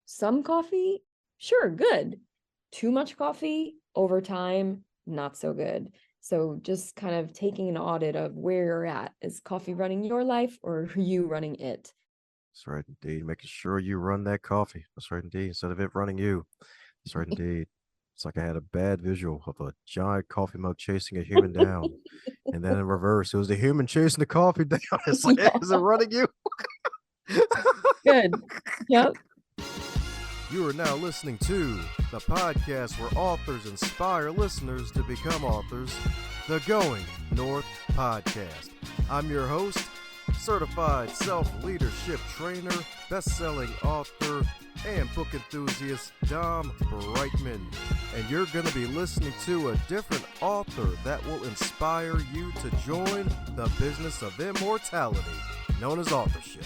Some coffee, sure, good. Too much coffee over time, not so good. So just kind of taking an audit of where you're at. Is coffee running your life or are you running it? That's right, indeed. Making sure you run that coffee. That's right, indeed. Instead of it running you. That's right, indeed. It's like I had a bad visual of a giant coffee mug chasing a human down. And then in reverse, it was the human chasing the coffee down. It's like, Yeah, is it running you? good. Yep. You are now listening to the podcast where authors inspire listeners to become authors, the Going North Podcast. I'm your host, certified self-leadership trainer, best-selling author, and book enthusiast Dom Brightman. And you're going to be listening to a different author that will inspire you to join the business of immortality, known as authorship.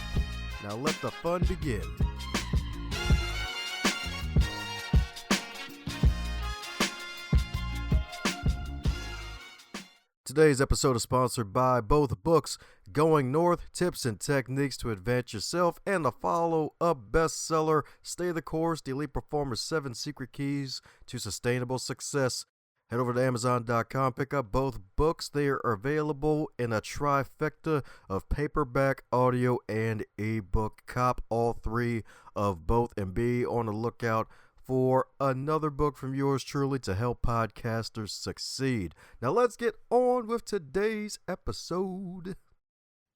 Now let the fun begin. Today's episode is sponsored by both books, Going North, Tips and Techniques to Advance Yourself, and the follow-up bestseller, Stay the Course, The Elite Performer's 7 Secret Keys to Sustainable Success. Head over to Amazon.com, pick up both books. They are available in a trifecta of paperback, audio, and ebook. Cop all three of both and be on the lookout for another book from yours truly to help podcasters succeed. Now let's get on with today's episode.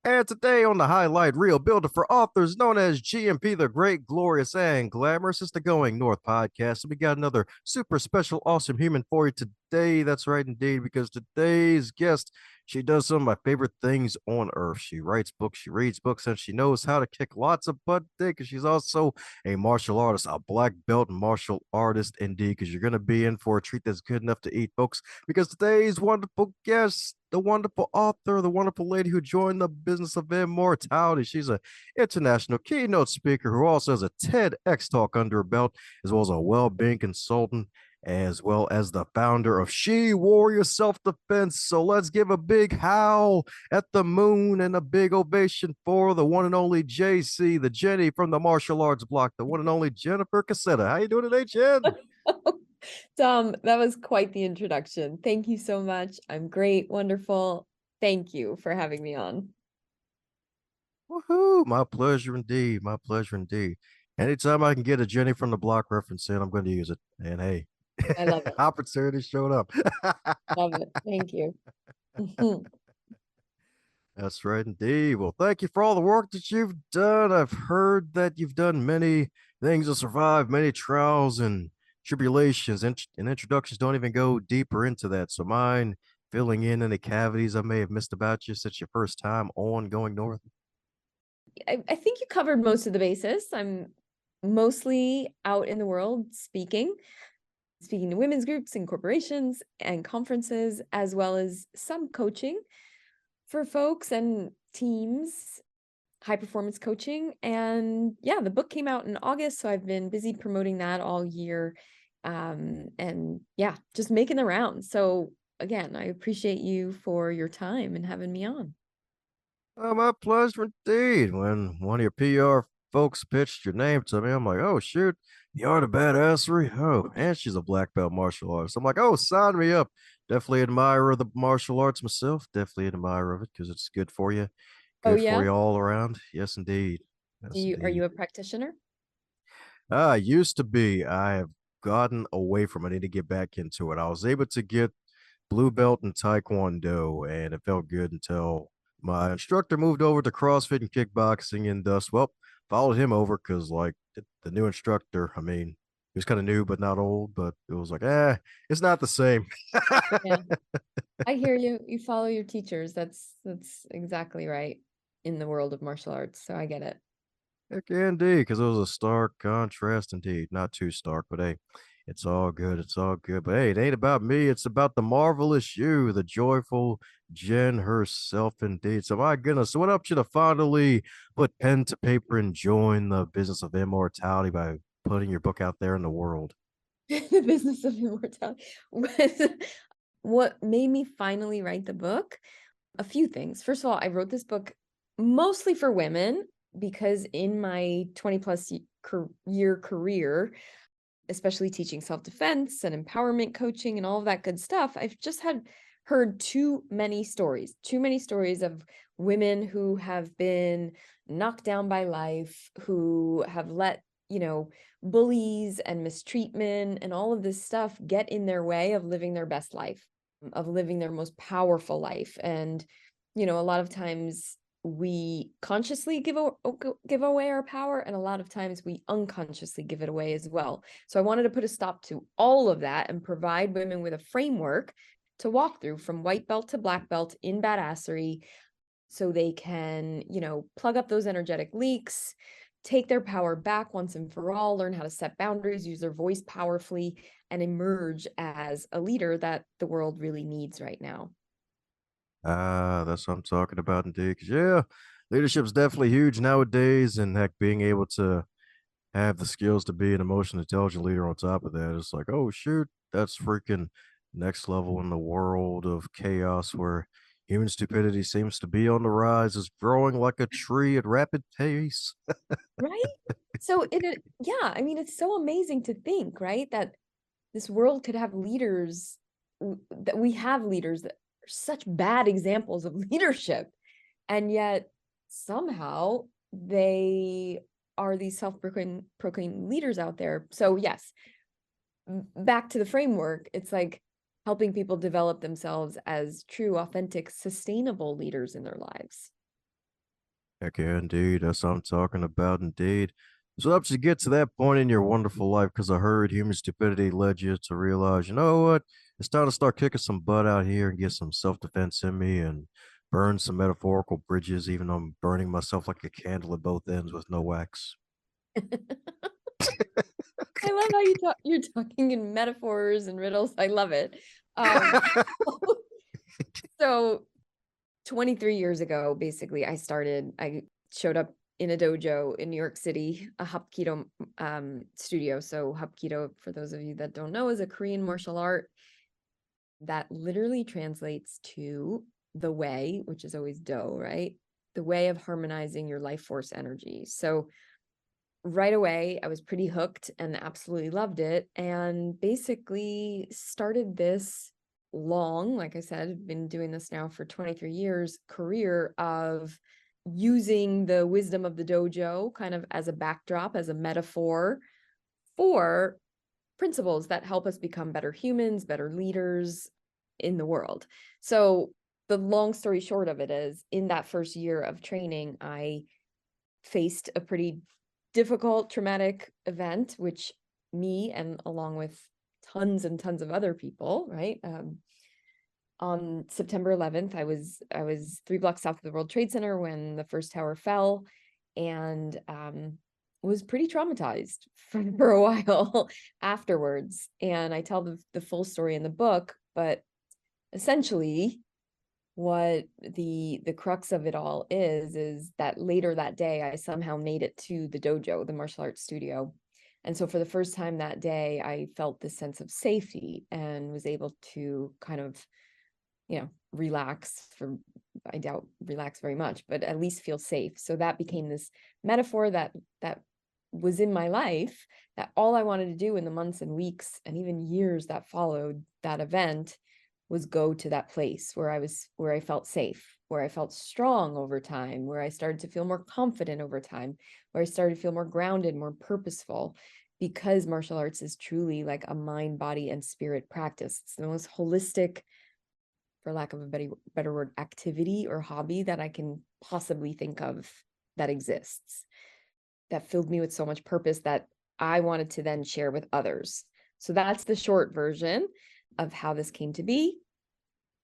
And today on the highlight reel, builder for authors known as GMP, the Great, Glorious, and Glamorous, it's the Going North podcast. And we got another super special, awesome human for you today. That's right, indeed, because today's guest, she does some of my favorite things on earth. She writes books, she reads books, and she knows how to kick lots of butt dick. And she's also a martial artist, a black belt martial artist, indeed, because you're going to be in for a treat that's good enough to eat, folks. Because today's wonderful guest, the wonderful author, the wonderful lady who joined the business of immortality. She's an international keynote speaker who also has a TEDx talk under her belt, as well as a well-being consultant, as well as the founder of She Warrior Self-Defense. So let's give a big howl at the moon and a big ovation for the one and only JC, the Jenny from the martial arts block, the one and only Jennifer Cassetta. How you doing today, Jen? Tom, that was quite the introduction. Thank you so much. I'm great, wonderful. Thank you for having me on. Woohoo! My pleasure indeed. My pleasure indeed. Anytime I can get a Jenny from the block reference in, I'm going to use it. And hey, I love it. opportunity showed up. Love it. Thank you. That's right indeed. Well, thank you for all the work that you've done. I've heard that you've done many things to survive many trials and tribulations, and introductions don't even go deeper into that. So mine filling in any cavities I may have missed about you since your first time on Going North. I think you covered most of the bases. I'm mostly out in the world speaking to women's groups and corporations and conferences, as well as some coaching for folks and teams, high performance coaching. And yeah, the book came out in August, so I've been busy promoting that all year. And yeah, just making the rounds. So again, I appreciate you for your time and having me on. Oh, my pleasure indeed. When one of your PR folks pitched your name to me, I'm like, oh, shoot, the Art of Badassery. Oh, and she's a black belt martial artist. I'm like, oh, sign me up. Definitely admirer of the martial arts myself. Definitely admirer of it because it's good for you. Oh Good for yeah. you all around. Yes, indeed. Do Yes, you are indeed. you a practitioner? I used to be. I have gotten away from it. I need to get back into it. I was able to get blue belt in Taekwondo, and it felt good until my instructor moved over to CrossFit and kickboxing, and thus, well, followed him over because, like, the new instructor, I mean, he was kind of new but not old, but it was like, it's not the same. Yeah. I hear you. You follow your teachers. That's exactly right in the world of martial arts. So I get it. Heck yeah, indeed, because it was a stark contrast indeed. Not too stark, but hey, it's all good. It's all good. But hey, it ain't about me. It's about the marvelous you, the joyful Jen herself, indeed. So my goodness, so what up you to finally put pen to paper and join the business of immortality by putting your book out there in the world? The business of immortality. What made me finally write the book? A few things. First of all, I wrote this book mostly for women, because in my 20 plus year career, especially teaching self-defense and empowerment coaching and all of that good stuff, I've just heard too many stories of women who have been knocked down by life, who have let, bullies and mistreatment and all of this stuff get in their way of living their best life, of living their most powerful life. And, a lot of times we consciously give away our power, and a lot of times we unconsciously give it away as well. So I wanted to put a stop to all of that and provide women with a framework to walk through from white belt to black belt in badassery, so they can, plug up those energetic leaks, take their power back once and for all, learn how to set boundaries, use their voice powerfully, and emerge as a leader that the world really needs right now. Ah, that's what I'm talking about indeed. 'Cause, yeah, leadership's definitely huge nowadays, and heck, being able to have the skills to be an emotionally intelligent leader on top of that, it's like, oh shoot, that's freaking next level in the world of chaos where human stupidity seems to be on the rise, is growing like a tree at rapid pace. Right? So yeah, I mean, it's so amazing to think, right, that this world could have leaders, that we have leaders that are such bad examples of leadership, and yet somehow they are these self-proclaimed leaders out there. So yes, back to the framework, it's like helping people develop themselves as true, authentic, sustainable leaders in their lives. Heck yeah, indeed. That's what I'm talking about, indeed. So, helps you get to that point in your wonderful life because I heard human stupidity led you to realize, you know what? It's time to start kicking some butt out here and get some self defense in me and burn some metaphorical bridges, even though I'm burning myself like a candle at both ends with no wax. I love how you're talking in metaphors and riddles. I love it. Um, so 23 years ago, basically, I showed up in a dojo in New York City, a Hapkido studio. So Hapkido, for those of you that don't know, is a Korean martial art that literally translates to the way, which is always Do, right? The way of harmonizing your life force energy. So right away, I was pretty hooked and absolutely loved it. And basically started this long, like I said, I've been doing this now for 23 years, career of using the wisdom of the dojo kind of as a backdrop, as a metaphor for principles that help us become better humans, better leaders in the world. So the long story short of it is, in that first year of training, I faced a pretty difficult, traumatic event, which me, and along with tons and tons of other people, right? On September 11th, I was 3 blocks south of the World Trade Center when the first tower fell, and was pretty traumatized for a while afterwards. And I tell the full story in the book, but essentially what the crux of it all is that later that day I somehow made it to the dojo, the martial arts studio. And so for the first time that day, I felt this sense of safety and was able to kind of, relax. For I doubt relax very much, but at least feel safe. So that became this metaphor that was in my life, that all I wanted to do in the months and weeks and even years that followed that event was go to that place where I felt safe, where I felt strong over time, where I started to feel more confident over time, where I started to feel more grounded, more purposeful, because martial arts is truly like a mind, body, and spirit practice. It's the most holistic, for lack of a better word, activity or hobby that I can possibly think of that exists, that filled me with so much purpose that I wanted to then share with others. So that's the short version of how this came to be.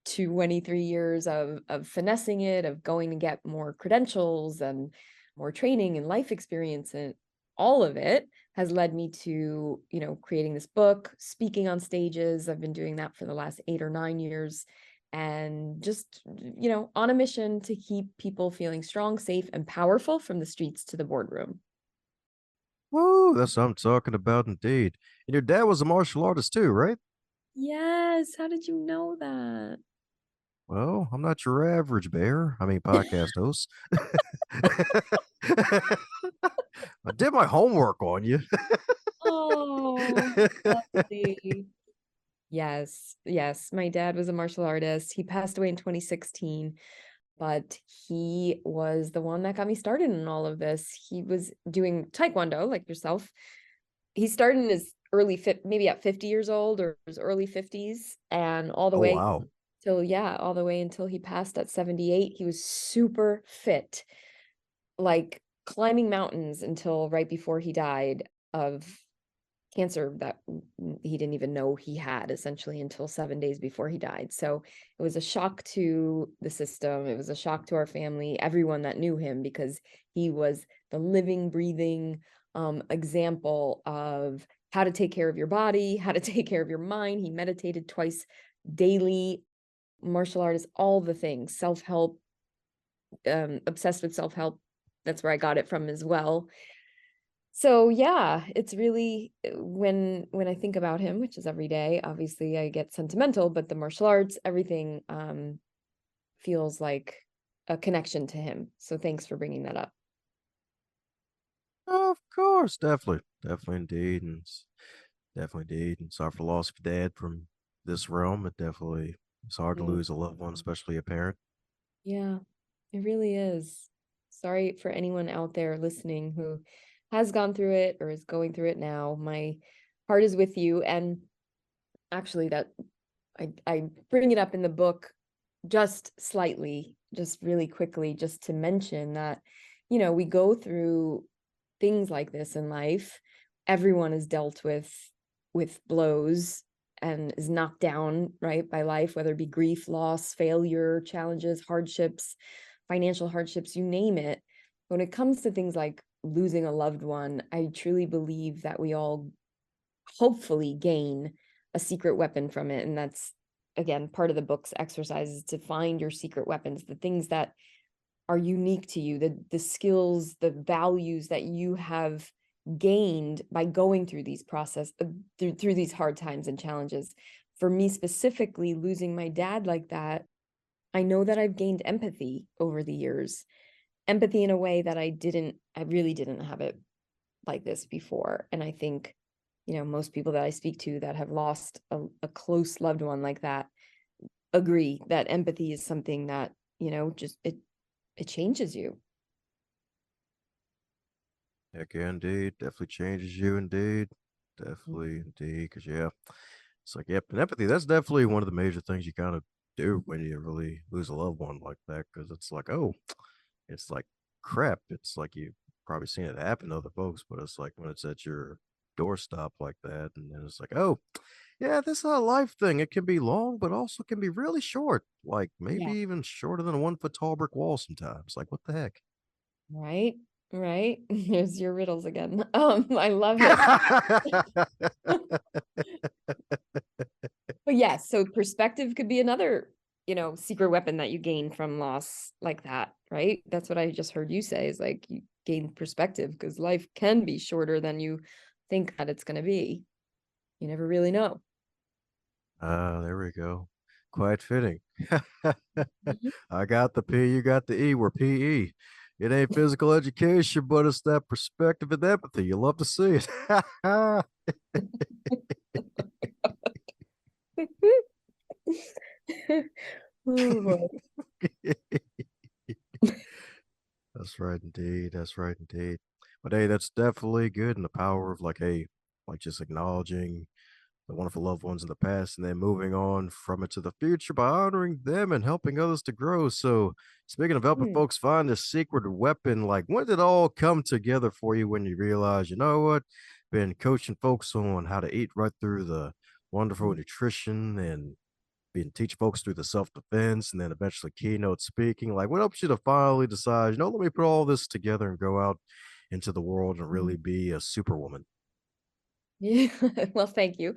23 years of finessing it, of going to get more credentials and more training and life experience, and all of it has led me to, creating this book, speaking on stages. I've been doing that for the last 8 or 9 years, and just, on a mission to keep people feeling strong, safe, and powerful from the streets to the boardroom. Woo, that's what I'm talking about, indeed. And your dad was a martial artist too, right? Yes. How did you know that? Well, I'm not your average bear. I mean, podcast host. I did my homework on you. Oh, lovely. Yes, yes. My dad was a martial artist. He passed away in 2016, but he was the one that got me started in all of this. He was doing taekwondo like yourself. He started in his maybe at 50 years old or his early 50s, and all the Oh way wow. till, yeah, all the way until he passed at 78. He was super fit, like climbing mountains until right before he died of cancer that he didn't even know he had, essentially, until 7 days before he died. So it was a shock to the system. It was a shock to our family, everyone that knew him, because he was the living, breathing example of how to take care of your body, how to take care of your mind. He meditated twice daily, martial artist, all the things, self-help, obsessed with self-help. That's where I got it from as well. So yeah, it's really, when I think about him, which is every day, obviously I get sentimental, but the martial arts, everything feels like a connection to him. So thanks for bringing that up. Of course, definitely, definitely indeed, and definitely indeed. And sorry for the loss of your dad from this realm. It definitely it's hard to Yeah. lose a loved one, especially a parent. Yeah, it really is. Sorry for anyone out there listening who has gone through it or is going through it now. My heart is with you. And actually, that I bring it up in the book just slightly, just really quickly, just to mention that, we go through things like this in life. Everyone is dealt with blows and is knocked down, right, by life, whether it be grief, loss, failure, challenges, hardships, financial hardships, you name it. When it comes to things like losing a loved one, I truly believe that we all hopefully gain a secret weapon from it. And that's, again, part of the book's exercise, is to find your secret weapons, the things that are unique to you, the skills, the values that you have gained by going through these through these hard times and challenges. For me specifically, losing my dad like that, I know that I've gained empathy over the years, empathy in a way that I really didn't have it like this before. And I think, most people that I speak to that have lost a close loved one like that agree that empathy is something that, just it changes you. Heck yeah, indeed. Definitely changes you, indeed. Definitely, indeed. Because, yeah, it's like, yep, and empathy, that's definitely one of the major things you kind of do when you really lose a loved one like that. Because it's like, oh, it's like crap. It's like you've probably seen it happen to other folks, but it's like when it's at your doorstep like that. And then it's like, oh, yeah, this is a life thing. It can be long, but also can be really short. Like maybe Yeah. even shorter than a 1 foot tall brick wall sometimes. Like, what the heck? Right. Right. There's your riddles again. I love it. But yes, so perspective could be another, secret weapon that you gain from loss like that, right? That's what I just heard you say, is like you gain perspective because life can be shorter than you think that it's going to be. You never really know. Ah, there we go. Quite fitting. Mhm. I got the P, you got the E. We're PE. It ain't physical education, but it's that perspective and empathy. You love to see it. Oh boy. That's right, indeed. That's right, indeed. But hey, that's definitely good. And the power of like, hey, like just acknowledging the wonderful loved ones in the past and then moving on from it to the future by honoring them and helping others to grow. So, speaking of helping Hmm. folks find a secret weapon, like when did it all come together for you when you realized, you know what, been coaching folks on how to eat right through the wonderful nutrition and been teaching folks through the self defense and then eventually keynote speaking? Like, what helps you to finally decide, let me put all this together and go out into the world and really be a superwoman? Yeah. Well, thank you.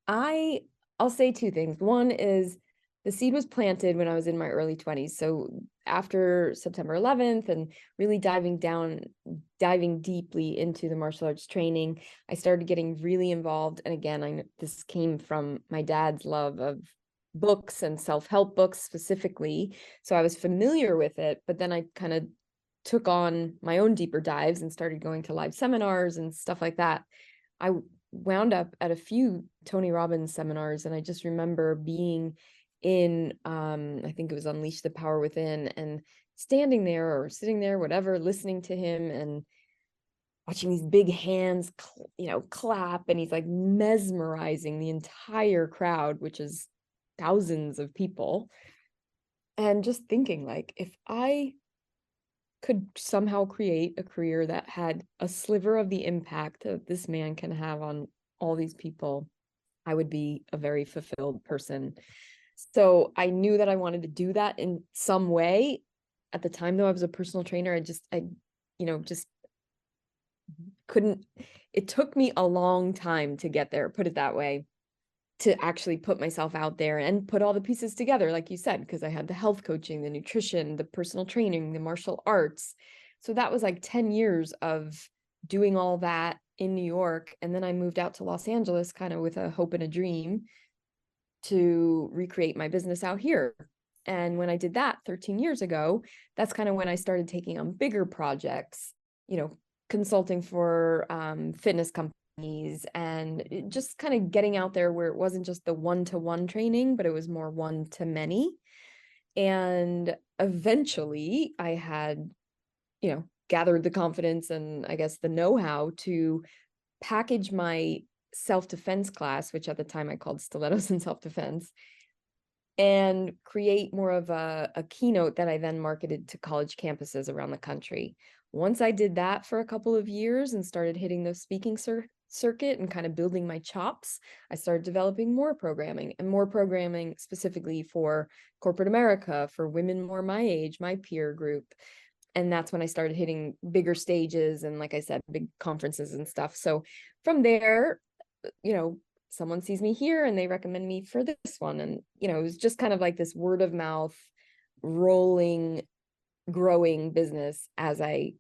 I I'll say two things. One is the seed was planted when I was in my early 20s. So after September 11th and really diving deeply into the martial arts training, I started getting really involved. And again, this came from my dad's love of books and self-help books specifically. So I was familiar with it, but then I kind of took on my own deeper dives and started going to live seminars and stuff like that, I wound up at a few Tony Robbins seminars. And I just remember being in, I think it was Unleash the Power Within, and standing there or sitting there, whatever, listening to him and watching these big hands, clap. And he's like mesmerizing the entire crowd, which is thousands of people. And just thinking, like, if I could somehow create a career that had a sliver of the impact that this man can have on all these people, I would be a very fulfilled person. So I knew that I wanted to do that in some way. At the time, though, I was a personal trainer. I just couldn't. It took me a long time to get there, put it that way, to actually put myself out there and put all the pieces together, like you said, because I had the health coaching, the nutrition, the personal training, the martial arts. So that was like 10 years of doing all that in New York. And then I moved out to Los Angeles kind of with a hope and a dream to recreate my business out here. And when I did that 13 years ago, that's kind of when I started taking on bigger projects, consulting for fitness companies, and just kind of getting out there where it wasn't just the one-to-one training, but it was more one-to-many. And eventually I had, gathered the confidence and I guess the know-how to package my self-defense class, which at the time I called Stilettos in Self-Defense, and create more of a keynote that I then marketed to college campuses around the country. Once I did that for a couple of years and started hitting the speaking circuit and kind of building my chops, I started developing more programming specifically for corporate America, for women more my age, my peer group. And that's when I started hitting bigger stages and, like I said, big conferences and stuff. So from there, someone sees me here and they recommend me for this one. And, it was just kind of like this word of mouth, rolling, growing business as I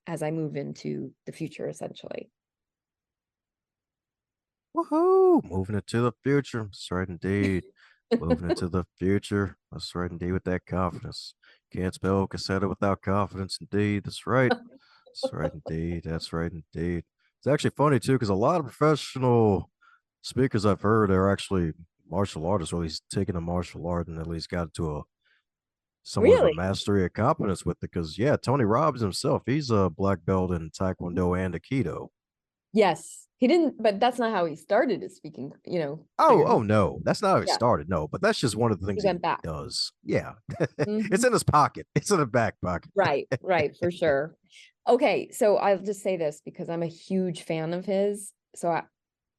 move into the future, essentially. Woohoo! Moving into the future. That's right, indeed. Moving into the future. That's right, indeed, with that confidence. Can't spell cassetta without confidence, indeed. That's right. That's right, indeed. That's right, indeed. It's actually funny, too, because a lot of professional speakers I've heard are actually martial artists, or at least taking a martial art and at least got to a somewhat of a Really? mastery of competence with it. Because, yeah, Tony Robbins himself, he's a black belt in Taekwondo and Aikido. Yes. He didn't, but that's not how he started his speaking, Oh, career. oh no, that's not how it Yeah, started. No, but that's just one of the he things went he back. does. Yeah, it's Mhm. in his pocket. It's in the back pocket. Right, for sure. Okay, so I'll just say this because I'm a huge fan of his. So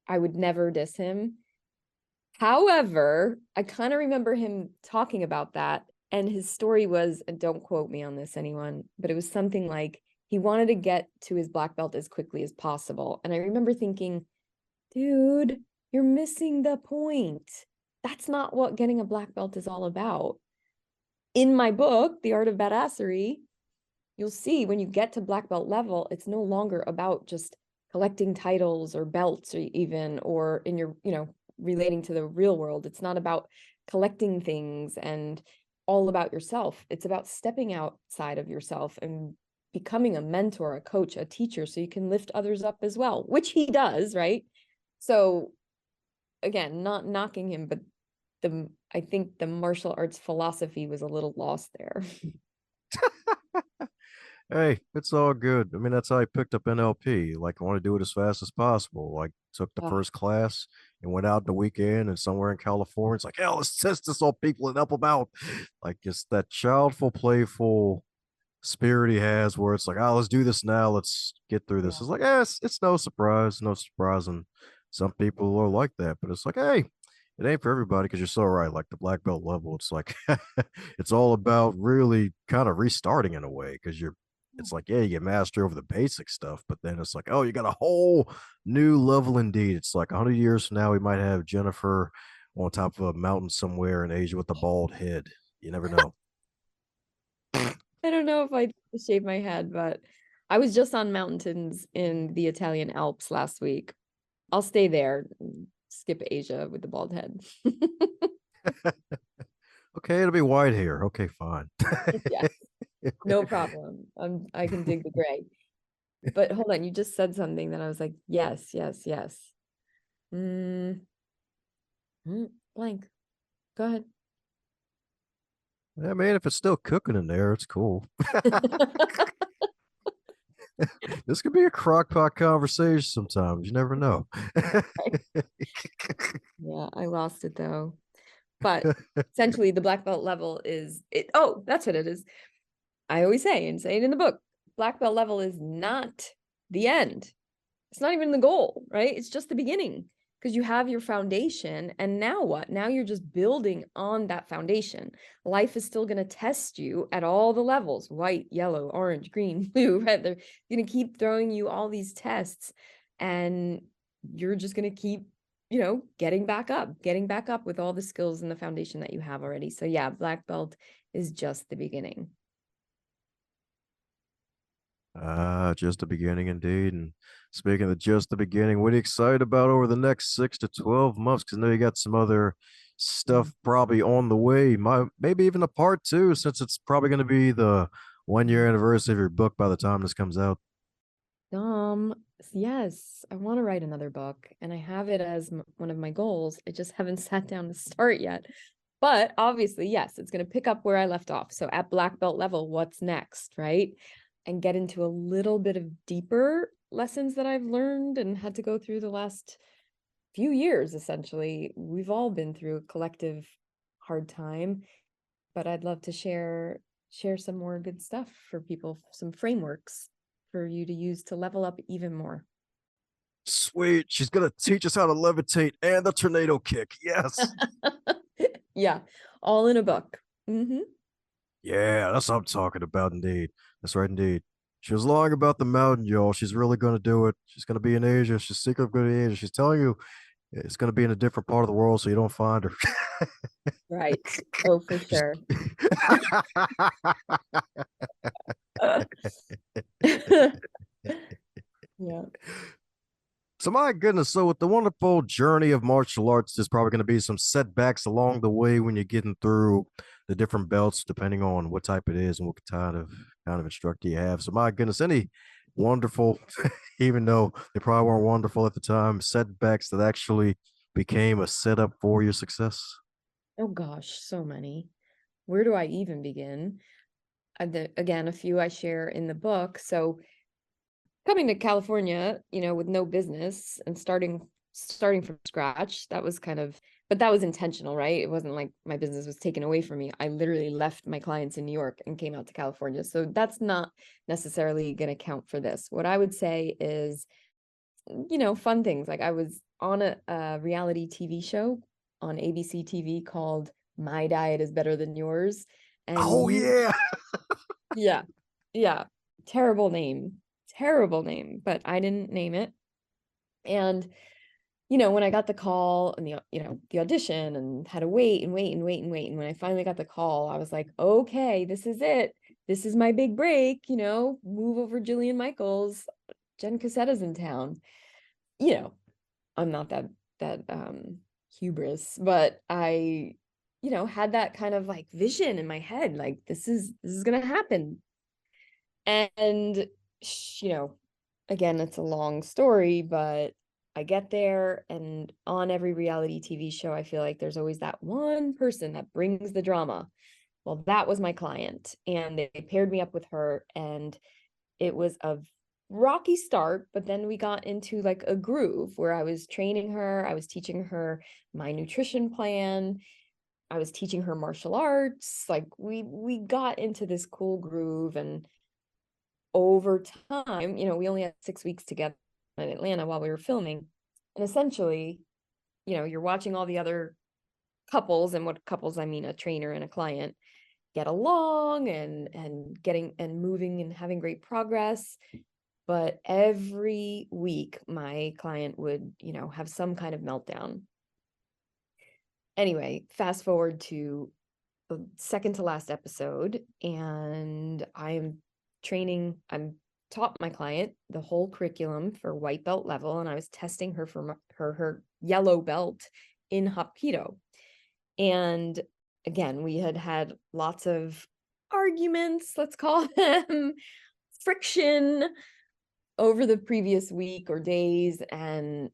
I would never diss him. However, I kind of remember him talking about that. And his story was, and don't quote me on this, anyone, but it was something like he wanted to get to his black belt as quickly as possible. And I remember thinking, dude, you're missing the point. That's not what getting a black belt is all about. In my book, The Art of Badassery, you'll see when you get to black belt level, it's no longer about just collecting titles or belts, or even, or in your, relating to the real world. It's not about collecting things and all about yourself. It's about stepping outside of yourself and becoming a mentor, a coach, a teacher, so you can lift others up as well, which he does, right? So again, not knocking him, but I think the martial arts philosophy was a little lost there. Hey, it's all good. I mean, that's how I picked up NLP. Like, I want to do it as fast as possible. Like, took the Oh, first class and went out the weekend and somewhere in California. It's like, hell, let's test this on people and help them out. Like, it's that childful, playful spirit he has where it's like, oh, let's do this now. Let's get through this. yeah. It's like, it's no surprise, no surprise. And some people are like that, but it's like, hey, it ain't for everybody because you're so right. Like the black belt level, it's like, it's all about really kind of restarting in a way because it's like, yeah, you get mastery over the basic stuff, but then it's like, oh, you got a whole new level indeed. It's like 100 years from now, we might have Jennifer on top of a mountain somewhere in Asia with a bald head. You never know. I don't know if I shave my head, but I was just on mountains in the Italian Alps last week. I'll stay there, skip Asia with the bald head. Okay, it'll be white hair. Okay, fine. Yeah. No problem. I can dig the gray. But hold on, you just said something that I was like, yes, yes, yes. Mm, blank. Go ahead. I mean, if it's still cooking in there, it's cool. This could be a crock pot conversation sometimes. You never know. Yeah, I lost it though. But essentially the black belt level is it. Oh, that's what it is. I always say and say it in the book, black belt level is not the end. It's not even the goal, right? It's just the beginning because you have your foundation. And now what? Now you're just building on that foundation. Life is still going to test you at all the levels, white, yellow, orange, green, blue, red. They're going to keep throwing you all these tests and you're just going to keep, getting back up with all the skills and the foundation that you have already. So yeah, black belt is just the beginning. Just the beginning indeed. And speaking of just the beginning, what are you excited about over the next 6 to 12 months? Because I know you got some other Mm. stuff probably on the way. Maybe even a part two, since it's probably going to be the 1 year anniversary of your book by the time this comes out. Um, yes, I want to write another book and I have it as one of my goals. I just haven't sat down to start yet. But obviously, yes, it's going to pick up where I left off. So at black belt level, what's next, right? And get into a little bit of deeper lessons that I've learned and had to go through the last few years, essentially. We've all been through a collective hard time, but I'd love to share some more good stuff for people, some frameworks for you to use to level up even more. Sweet. She's going to teach us how to levitate and the tornado kick. Yes. Yeah, all in a book. Mm-hmm. Yeah, that's what I'm talking about, indeed. That's right, indeed. She was lying about the mountain, y'all. She's really going to do it. She's going to be in Asia. She's secretly going to be in Asia. She's telling you it's going to be in a different part of the world so you don't find her. Right. Oh, for sure. Yeah. So my goodness, so with the wonderful journey of martial arts, there's probably going to be some setbacks along the way when you're getting through the different belts, depending on what type it is and what kind of instructor you have. So my goodness, any wonderful, even though they probably weren't wonderful at the time, setbacks that actually became a setup for your success. Oh gosh, so many. Where do I even begin? Again, a few I share in the book. So coming to California, with no business and starting from scratch, that was but that was intentional, right? It wasn't like my business was taken away from me. I literally left my clients in New York and came out to California. So that's not necessarily going to count for this. What I would say is, fun things. Like I was on a reality TV show on ABC TV called My Diet is Better Than Yours. And Oh yeah. yeah, yeah, terrible name, but I didn't name it. And, when I got the call and the audition and had to wait and wait and wait and wait. And when I finally got the call, I was like, okay, this is it. This is my big break, move over Jillian Michaels. Jenn Cassetta's in town. You know, I'm not that hubris, but I, had that kind of like vision in my head, like this is gonna happen. And you know, again, it's a long story, but I get there and on every reality TV show, I feel like there's always that one person that brings the drama. Well, that was my client, and they paired me up with her, and it was a rocky start, but then we got into like a groove where I was training her, I was teaching her my nutrition plan, I was teaching her martial arts. Like we got into this cool groove, and over time, we only had 6 weeks together in Atlanta while we were filming. And essentially, you're watching all the other couples, and what couples, I mean a trainer and a client, get along and getting and moving and having great progress. But every week my client would, have some kind of meltdown. Anyway, fast forward to the second to last episode, and I'm taught my client the whole curriculum for white belt level, and I was testing her for her yellow belt in Hapkido. And again, we had lots of arguments, let's call them, friction over the previous week or days. And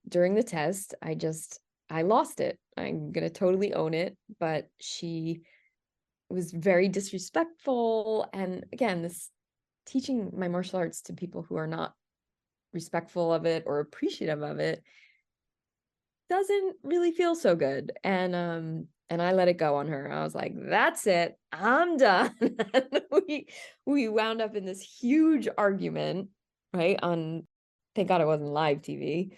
during the test, I lost it. I'm going to totally own it. But she was very disrespectful. And again, this teaching my martial arts to people who are not respectful of it or appreciative of it doesn't really feel so good. And I let it go on her. I was like, that's it. I'm done. And we wound up in this huge argument, right? Thank God it wasn't live TV,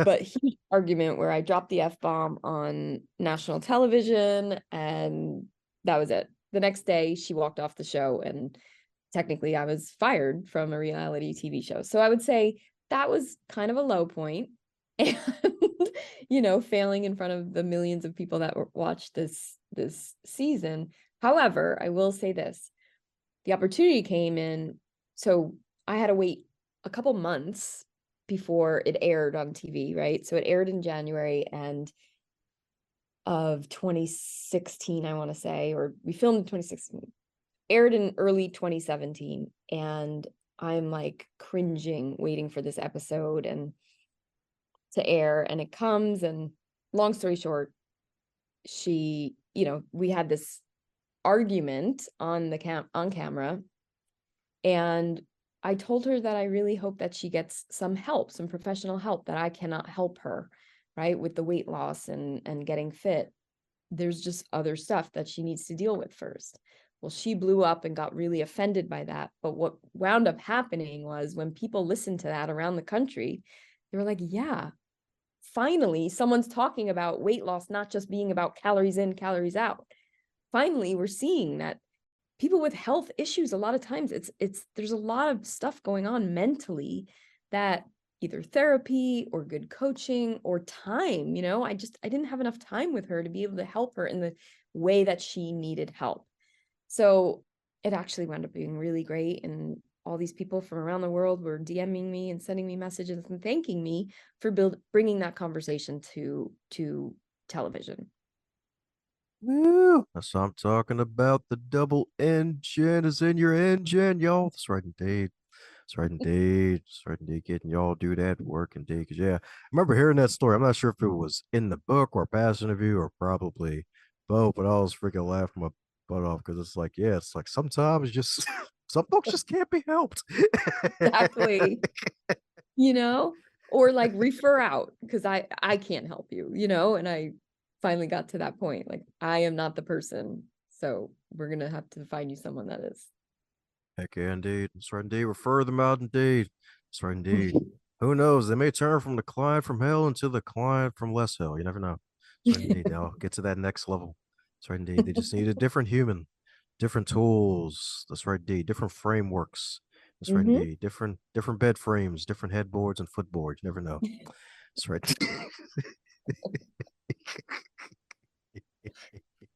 but huge argument where I dropped the F-bomb on national television, and that was it. The next day she walked off the show, and technically I was fired from a reality TV show. So I would say that was kind of a low point. And failing in front of the millions of people that watched this season. However, I will say this: the opportunity came in, so I had to wait a couple months before it aired on TV, right? So it aired in January of 2016, I want to say, or we filmed in 2016, aired in early 2017, and I'm like cringing waiting for this episode and to air, and it comes, and long story short, we had this argument on camera, and I told her that I really hope that she gets some help, some professional help, that I cannot help her, right, with the weight loss and getting fit. There's just other stuff that she needs to deal with first. Well, she blew up and got really offended by that. But what wound up happening was, when people listened to that around the country, they were like, yeah, finally, someone's talking about weight loss, not just being about calories in, calories out. Finally, we're seeing that people with health issues, a lot of times there's a lot of stuff going on mentally that either therapy or good coaching or time, I didn't have enough time with her to be able to help her in the way that she needed help. So it actually wound up being really great. And all these people from around the world were DMing me and sending me messages and thanking me for bringing that conversation to television. Woo! That's what I'm talking about. The double engine is in your engine, y'all. That's right, indeed. That's right, indeed. That's right, indeed. Getting y'all do that work, indeed. Because, yeah, I remember hearing that story. I'm not sure if it was in the book or a past interview or probably both, but I was freaking laughing my butt off because it's like, yeah, it's like sometimes just some folks just can't be helped. Exactly. Or like refer out, because I can't help you, and I finally got to that point, like, I am not the person, so we're gonna have to find you someone that is. Heck yeah, indeed. That's right, indeed. Refer them out, indeed. That's right, indeed. Who knows? They may turn from the client from hell into the client from less hell. You never know. That's right, indeed. They'll get to that next level. That's right, indeed. They just need a different human, different tools. That's right, indeed. Different frameworks. That's right, Hmm. indeed. Different bed frames, different headboards and footboards. You never know. That's right.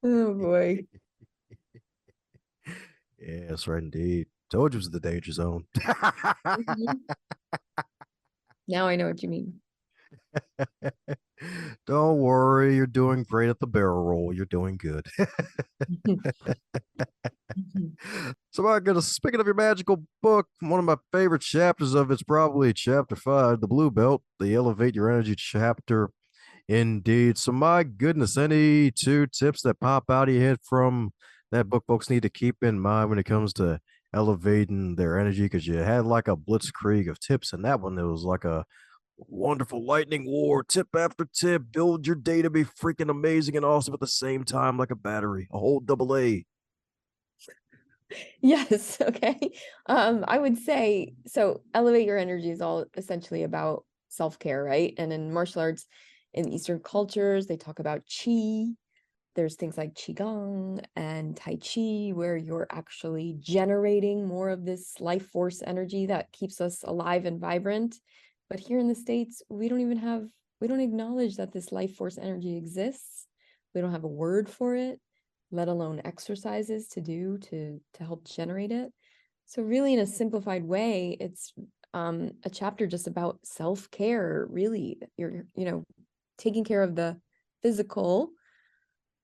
Oh boy. Yeah, that's right, indeed. Told you it was the danger zone. Mhm. Now I know what you mean. Don't worry, you're doing great at the barrel roll. You're doing good. Mhm. So, my goodness, speaking of your magical book, one of my favorite chapters of it's probably chapter 5, the Blue Belt, the Elevate Your Energy chapter. Indeed. So, my goodness, any two tips that pop out of your head from that book folks need to keep in mind when it comes to elevating their energy? Because you had like a blitzkrieg of tips, and that one, it was like a wonderful lightning war, tip after tip, build your day to be freaking amazing and awesome at the same time, like a battery, a whole double A. Yes. Okay. I would say, so elevate your energy is all essentially about self-care, right? And in martial arts, in Eastern cultures, they talk about qi. There's things like qigong and tai chi, where you're actually generating more of this life force energy that keeps us alive and vibrant. But here in the States, we don't acknowledge that this life force energy exists. We don't have a word for it, let alone exercises to help generate it. So really, in a simplified way, it's a chapter just about self-care. Really, you're taking care of the physical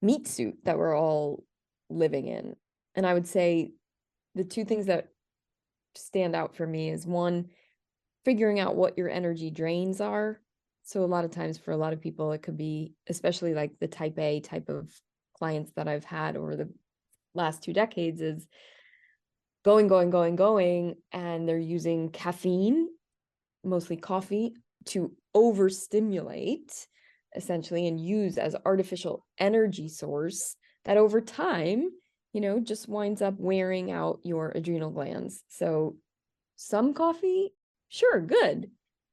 meat suit that we're all living in. And I would say the two things that stand out for me is one, figuring out what your energy drains are. So a lot of times for a lot of people, it could be, especially like the type A type of clients that I've had over the last 2 decades, is going, and they're using caffeine, mostly coffee, to overstimulate essentially and use as artificial energy source that over time, just winds up wearing out your adrenal glands. So some coffee, sure, good.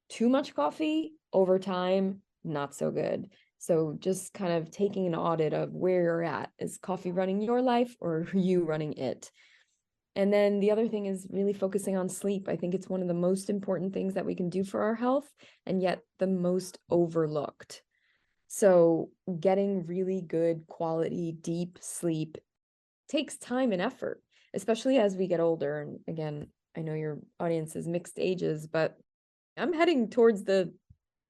Too much coffee over time, not so good. So just kind of taking an audit of where you're at. Is coffee running your life or are you running it? And then the other thing is really focusing on sleep. I think it's one of the most important things that we can do for our health, and yet the most overlooked. So getting really good quality, deep sleep takes time and effort, especially as we get older. And again, I know your audience is mixed ages, but I'm heading towards the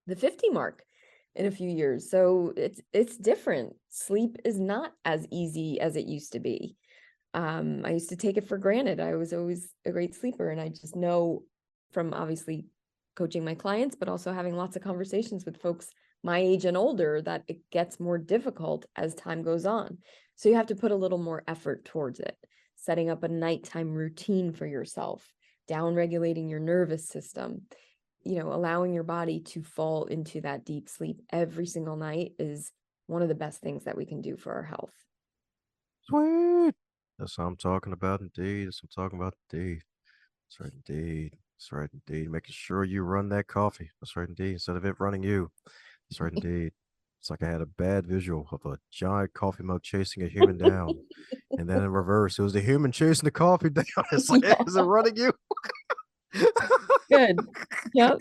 50 mark in a few years. So it's different. Sleep is not as easy as it used to be. I used to take it for granted. I was always a great sleeper, and I just know from obviously coaching my clients, but also having lots of conversations with folks my age and older, that it gets more difficult as time goes on. So you have to put a little more effort towards it, setting up a nighttime routine for yourself, down regulating your nervous system, allowing your body to fall into that deep sleep every single night is one of the best things that we can do for our health. Sweet. That's what I'm talking about, indeed. That's what I'm talking about, indeed. That's right, indeed. That's right, indeed. Making sure you run that coffee. That's right, indeed. Instead of it running you. That's right, indeed. It's like I had a bad visual of a giant coffee mug chasing a human down. And then in reverse, it was the human chasing the coffee down. It's like, Yeah. is it running you? Good. Yep.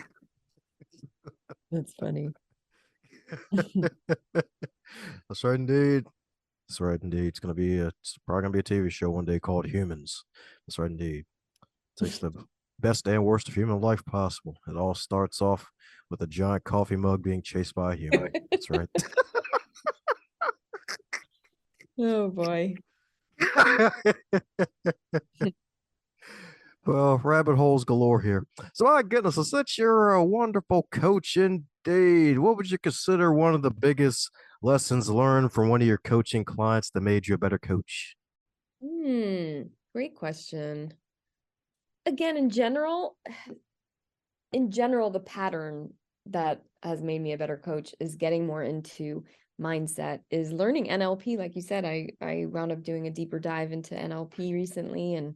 That's funny. That's right, indeed. That's right, indeed. It's probably gonna be a TV show one day called Humans. That's right, indeed. Takes the best and worst of human life possible. It all starts off with a giant coffee mug being chased by a human. That's right. Oh boy. Well, rabbit holes galore here. So, my goodness, so since you're a wonderful coach indeed, what would you consider one of the biggest lessons learned from one of your coaching clients that made you a better coach? Great question. Again, in general, the pattern that has made me a better coach is getting more into mindset, is learning NLP. Like you said, I wound up doing a deeper dive into NLP recently, and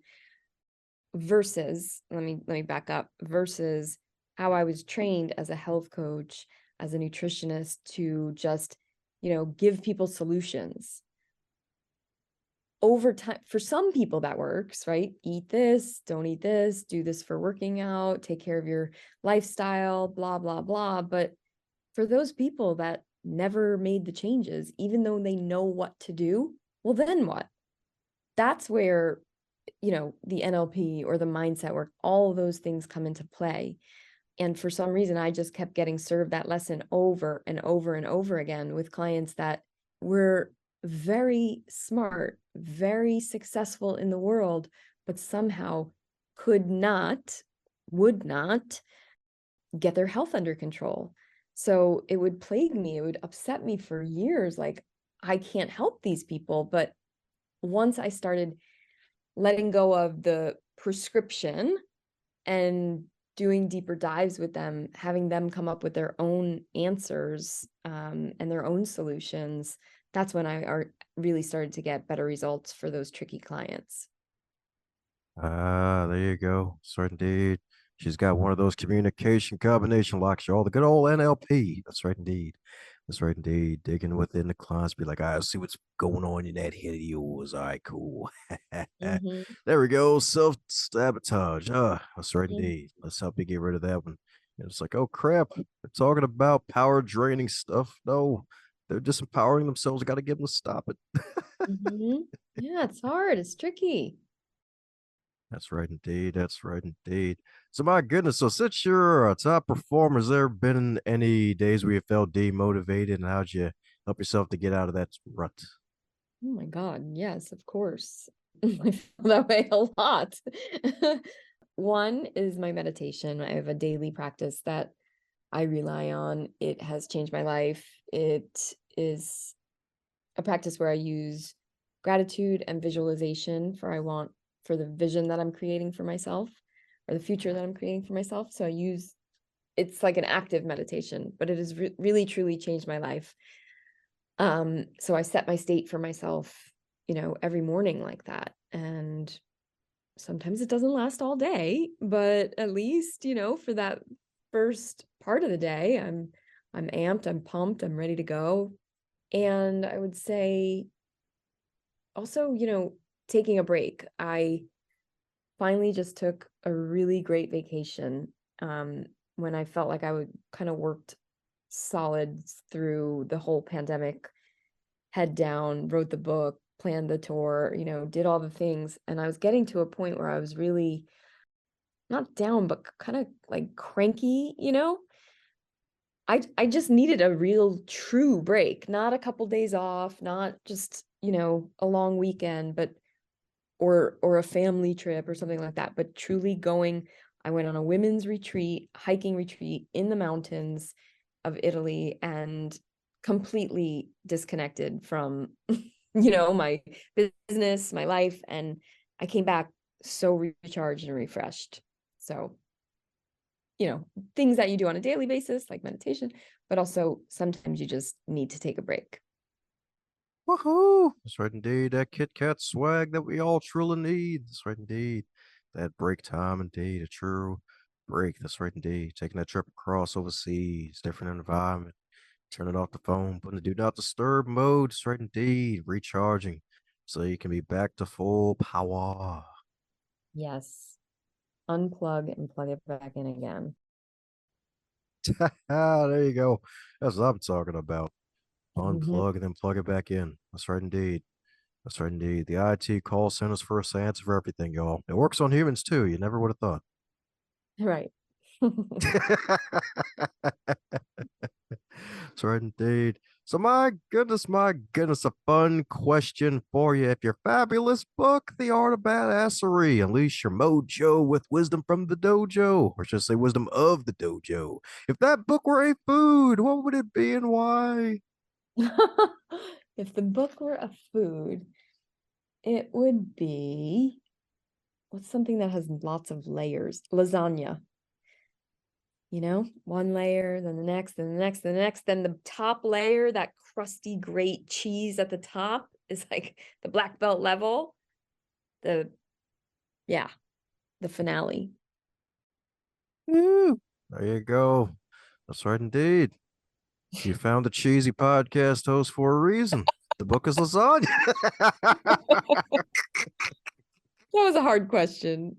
versus, let me back up, versus how I was trained as a health coach, as a nutritionist, to just, give people solutions. Over time, for some people that works, right? Eat this, don't eat this, do this for working out, take care of your lifestyle, blah, blah, blah. But for those people that never made the changes, even though they know what to do, well, then what? That's where, the NLP or the mindset work, all of those things come into play. And for some reason, I just kept getting served that lesson over and over and over again with clients that were very smart, very successful in the world, but somehow would not get their health under control. So it would plague me. It would upset me for years. Like, I can't help these people. But once I started letting go of the prescription and doing deeper dives with them, having them come up with their own answers, and their own solutions, that's when I really started to get better results for those tricky clients. Ah, there you go. That's right, indeed. She's got one of those communication combination locks, y'all. The good old NLP. That's right, indeed. That's right, indeed. Digging within the clients, be like, I see what's going on in that head of yours. All right, cool. Mhm, There we go. Self sabotage. That's right, mhm, indeed. Let's help you get rid of that one. And it's like, oh crap, they're talking about power draining stuff. No, they're just empowering themselves. I got to get them to stop it. mhm. Yeah, it's hard. It's tricky. That's right, indeed. That's right, indeed. So, my goodness. So, since you're a top performer, has there been any days where you felt demotivated, and how'd you help yourself to get out of that rut? Oh my God. Yes, of course. I feel that way a lot. One is my meditation. I have a daily practice that I rely on. It has changed my life. It is a practice where I use gratitude and visualization for the vision that I'm creating for myself, or the future that I'm creating for myself. So it's like an active meditation, but it has really truly changed my life. So I set my state for myself, every morning like that. And sometimes it doesn't last all day, but at least, for that first part of the day, I'm amped, I'm pumped, I'm ready to go. And I would say also, taking a break. I finally just took a really great vacation when I felt like I would kind of worked solid through the whole pandemic, head down, wrote the book, planned the tour, did all the things. And I was getting to a point where I was really not down, but kind of like cranky, I just needed a real true break, not a couple days off, not just, a long weekend, but or a family trip or something like that, but truly going. I went on a women's retreat, hiking retreat in the mountains of Italy, and completely disconnected from, my business, my life. And I came back so recharged and refreshed. So, things that you do on a daily basis, like meditation, but also sometimes you just need to take a break. Woohoo! That's right indeed. That Kit Kat swag that we all truly need. That's right indeed. That break time indeed. A true break. That's right indeed. Taking that trip across overseas, different environment. Turning off the phone, putting the do not disturb mode. That's right indeed. Recharging so you can be back to full power. Yes. Unplug and plug it back in again. There you go. That's what I'm talking about. Mhm. Unplug and then plug it back in. That's right indeed. That's right indeed. The IT call center's first answer for everything, y'all. It works on humans too. You never would have thought. Right. That's right indeed. So my goodness, a fun question for you. If your fabulous book, The Art of Badassery, unleash your mojo with wisdom from the dojo, or should I say wisdom of the dojo. If that book were a food, what would it be and why? If the book were a food, it would be what's something that has lots of layers? Lasagna. One layer, then the next, then the next, then the next, then the top layer, that crusty, great cheese at the top is like the black belt level. The, yeah, the finale. Woo. There you go. That's right indeed. You found the cheesy podcast host for a reason. The book is lasagna. That was a hard question.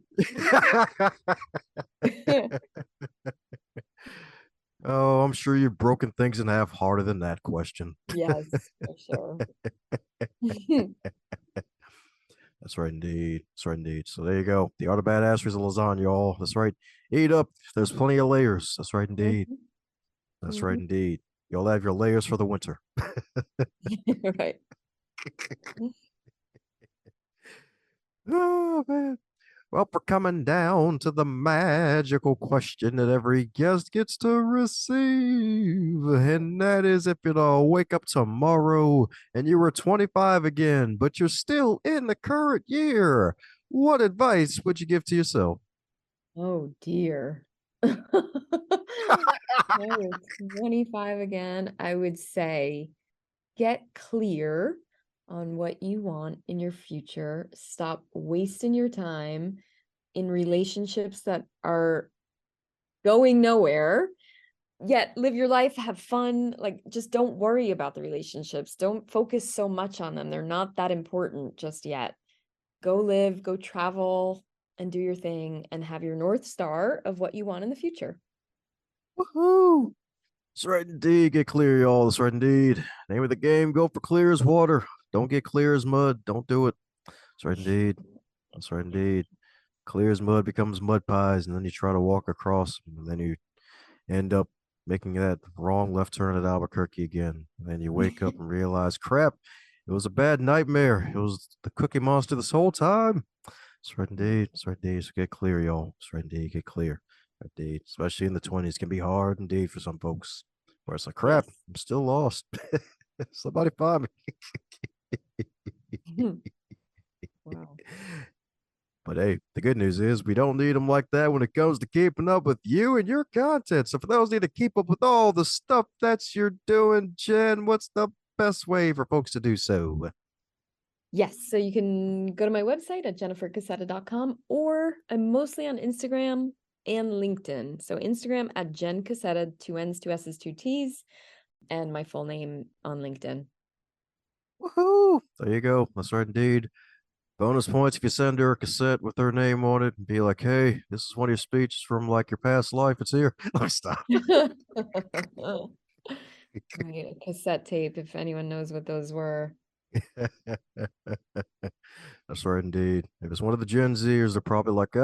Oh, I'm sure you've broken things in half harder than that question. Yes, for sure. That's right, indeed. That's right, indeed. So there you go. The art of badassery is a lasagna, y'all. That's right. Eat up. There's plenty of layers. That's right, indeed. Mhm, That's right, mhm. indeed. You'll have your layers for the winter. Right. Oh, man. Well, we're coming down to the magical question that every guest gets to receive. And that is if wake up tomorrow and you were 25 again, but you're still in the current year, what advice would you give to yourself? Oh dear. Oh, 25 again. I would say get clear on what you want in your future. Stop wasting your time in relationships that are going nowhere. Yet live your life, have fun. Like, just don't worry about the relationships. Don't focus so much on them. They're not that important just yet. Go live, go travel, and do your thing and have your North Star of what you want in the future. Woohoo! That's right, indeed. Get clear, y'all. That's right, indeed. Name of the game, go for clear as water. Don't get clear as mud. Don't do it. That's right, indeed. That's right, indeed. Clear as mud becomes mud pies, and then you try to walk across, and then you end up making that wrong left turn at Albuquerque again. And then you wake up and realize, crap, It was a bad nightmare. It was the Cookie Monster this whole time. That's right, indeed. That's right, indeed. So get clear, y'all. That's right, indeed. Get clear. Indeed. Especially in the 20s, can be hard indeed for some folks. Where it's like, crap, Yes. I'm still lost. Somebody find me. Wow. But hey, the good news is we don't need them like that when it comes to keeping up with you and your content. So for those who need to keep up with all the stuff that you're doing, Jen, what's the best way for folks to do so? Yes, so you can go to my website at jennifercassetta.com, or I'm mostly on Instagram and LinkedIn. So Instagram at Jenn Cassetta, 2 N's, 2 S's, 2 T's, and my full name on LinkedIn. Woohoo! There you go. That's right, indeed. Bonus points if you send her a cassette with her name on it and be like, hey, this is one of your speeches from like your past life. It's here. Let me stop. Right, a cassette tape, if anyone knows what those were. That's right, indeed. If it's one of the Gen Zers, they're probably like,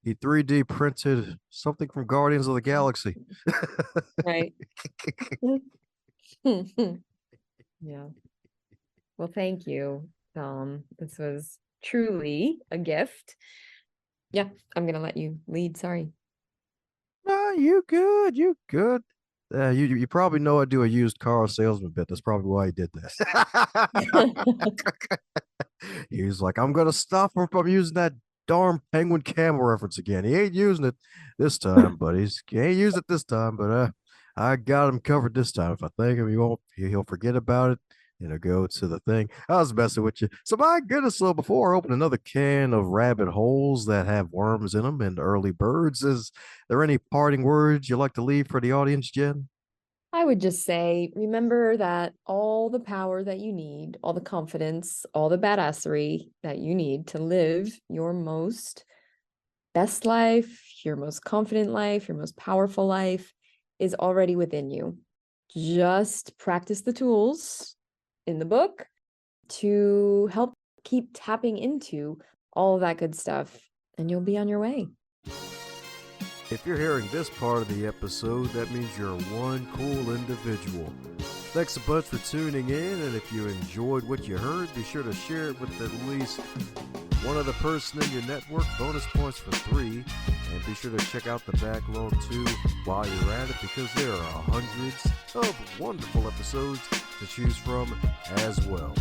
he 3D printed something from Guardians of the Galaxy. Right. Yeah. Well, thank you, Tom. This was truly a gift. Yeah, I'm gonna let you lead. Sorry. No, you good. You good. You probably know I do a used car salesman bit. That's probably why he did this. He's like, I'm gonna stop him from using that darn penguin camel reference again. He ain't using it this time, but he ain't used it this time. But I got him covered this time. If I thank him, he'll forget about it. And he'll go to the thing. I was messing with you. So my goodness, so before I open another can of rabbit holes that have worms in them and early birds, is there any parting words you'd like to leave for the audience, Jen? I would just say, remember that all the power that you need, all the confidence, all the badassery that you need to live your most best life, your most confident life, your most powerful life is already within you. Just practice the tools in the book to help keep tapping into all of that good stuff, and you'll be on your way. If you're hearing this part of the episode, that means you're one cool individual. Thanks a bunch for tuning in, and if you enjoyed what you heard, be sure to share it with at least one other person in your network. Bonus points for 3. And be sure to check out the backlog too while you're at it, because there are hundreds of wonderful episodes to choose from as well.